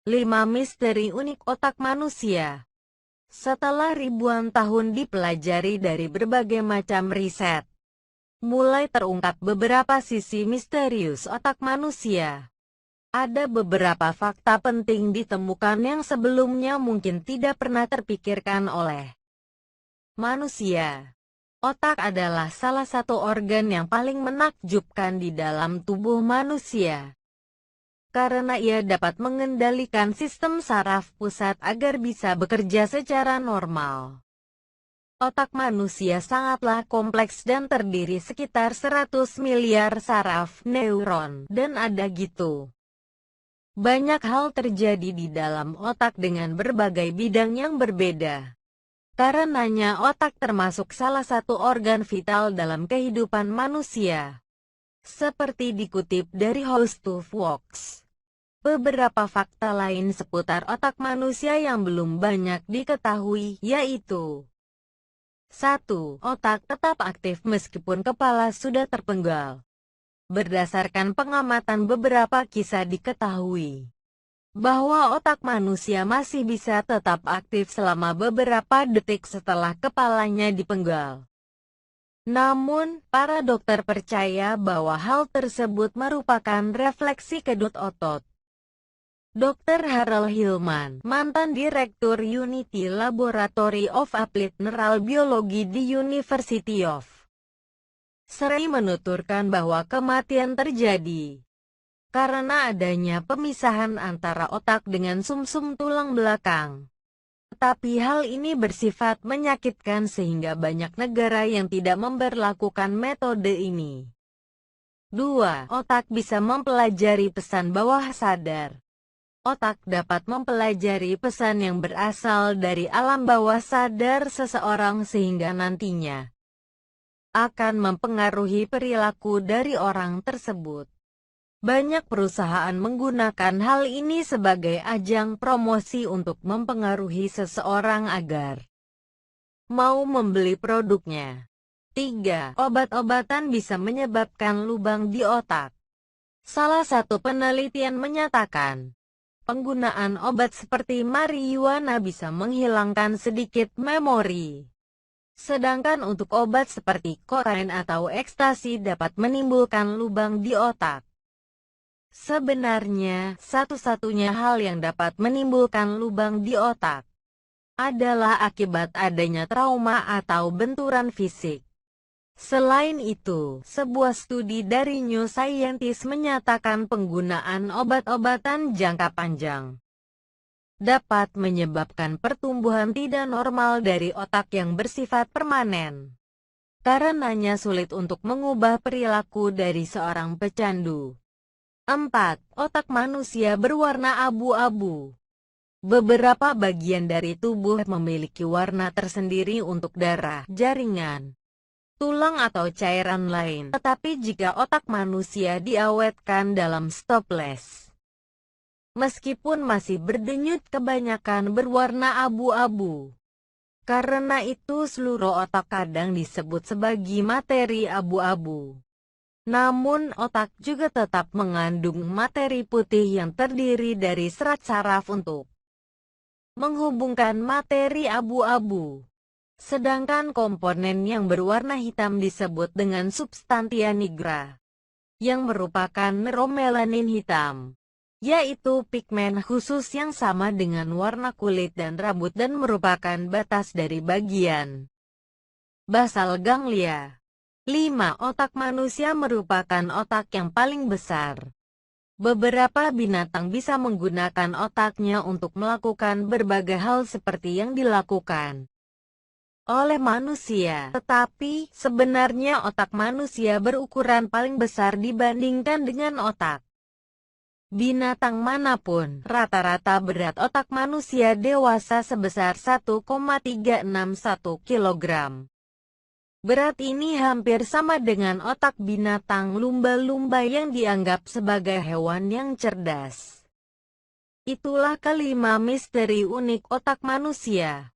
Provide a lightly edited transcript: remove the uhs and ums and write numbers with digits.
5 misteri unik otak manusia. Setelah ribuan tahun dipelajari dari berbagai macam riset, mulai terungkap beberapa sisi misterius otak manusia. Ada beberapa fakta penting ditemukan yang sebelumnya mungkin tidak pernah terpikirkan oleh manusia. Otak adalah salah satu organ yang paling menakjubkan di dalam tubuh manusia, karena ia dapat mengendalikan sistem saraf pusat agar bisa bekerja secara normal. Otak manusia sangatlah kompleks dan terdiri sekitar 100 miliar saraf neuron, dan ada gitu banyak hal terjadi di dalam otak dengan berbagai bidang yang berbeda. Karenanya otak termasuk salah satu organ vital dalam kehidupan manusia. Seperti dikutip dari How to Works. Beberapa fakta lain seputar otak manusia yang belum banyak diketahui, yaitu 1. Otak tetap aktif meskipun kepala sudah terpenggal. Berdasarkan pengamatan beberapa kisah diketahui bahwa otak manusia masih bisa tetap aktif selama beberapa detik setelah kepalanya dipenggal. Namun, para dokter percaya bahwa hal tersebut merupakan refleksi kedut otot. Dr. Harold Hillman, mantan direktur Unity Laboratory of Applied Neurobiology di University of Surrey menuturkan bahwa kematian terjadi karena adanya pemisahan antara otak dengan sumsum tulang belakang. Tapi hal ini bersifat menyakitkan sehingga banyak negara yang tidak memberlakukan metode ini. 2. Otak bisa mempelajari pesan bawah sadar. Otak dapat mempelajari pesan yang berasal dari alam bawah sadar seseorang sehingga nantinya akan mempengaruhi perilaku dari orang tersebut. Banyak perusahaan menggunakan hal ini sebagai ajang promosi untuk mempengaruhi seseorang agar mau membeli produknya. 3. Obat-obatan bisa menyebabkan lubang di otak. Salah satu penelitian menyatakan penggunaan obat seperti marijuana bisa menghilangkan sedikit memori. Sedangkan untuk obat seperti kokain atau ekstasi dapat menimbulkan lubang di otak. Sebenarnya, satu-satunya hal yang dapat menimbulkan lubang di otak adalah akibat adanya trauma atau benturan fisik. Selain itu, sebuah studi dari New Scientist menyatakan penggunaan obat-obatan jangka panjang dapat menyebabkan pertumbuhan tidak normal dari otak yang bersifat permanen. Karenanya sulit untuk mengubah perilaku dari seorang pecandu. 4. Otak manusia berwarna abu-abu. Beberapa bagian dari tubuh memiliki warna tersendiri untuk darah, jaringan, tulang atau cairan lain. Tetapi jika otak manusia diawetkan dalam stopless, meskipun masih berdenyut, kebanyakan berwarna abu-abu. Karena itu seluruh otak kadang disebut sebagai materi abu-abu. Namun otak juga tetap mengandung materi putih yang terdiri dari serat saraf untuk menghubungkan materi abu-abu. Sedangkan komponen yang berwarna hitam disebut dengan substantia nigra, yang merupakan neuromelanin hitam, yaitu pigmen khusus yang sama dengan warna kulit dan rambut dan merupakan batas dari bagian basal ganglia. 5. Otak manusia merupakan otak yang paling besar. Beberapa binatang bisa menggunakan otaknya untuk melakukan berbagai hal seperti yang dilakukan oleh manusia, tetapi sebenarnya otak manusia berukuran paling besar dibandingkan dengan otak binatang manapun. Rata-rata berat otak manusia dewasa sebesar 1,361 kg. Berat ini hampir sama dengan otak binatang lumba-lumba yang dianggap sebagai hewan yang cerdas. Itulah kelima misteri unik otak manusia.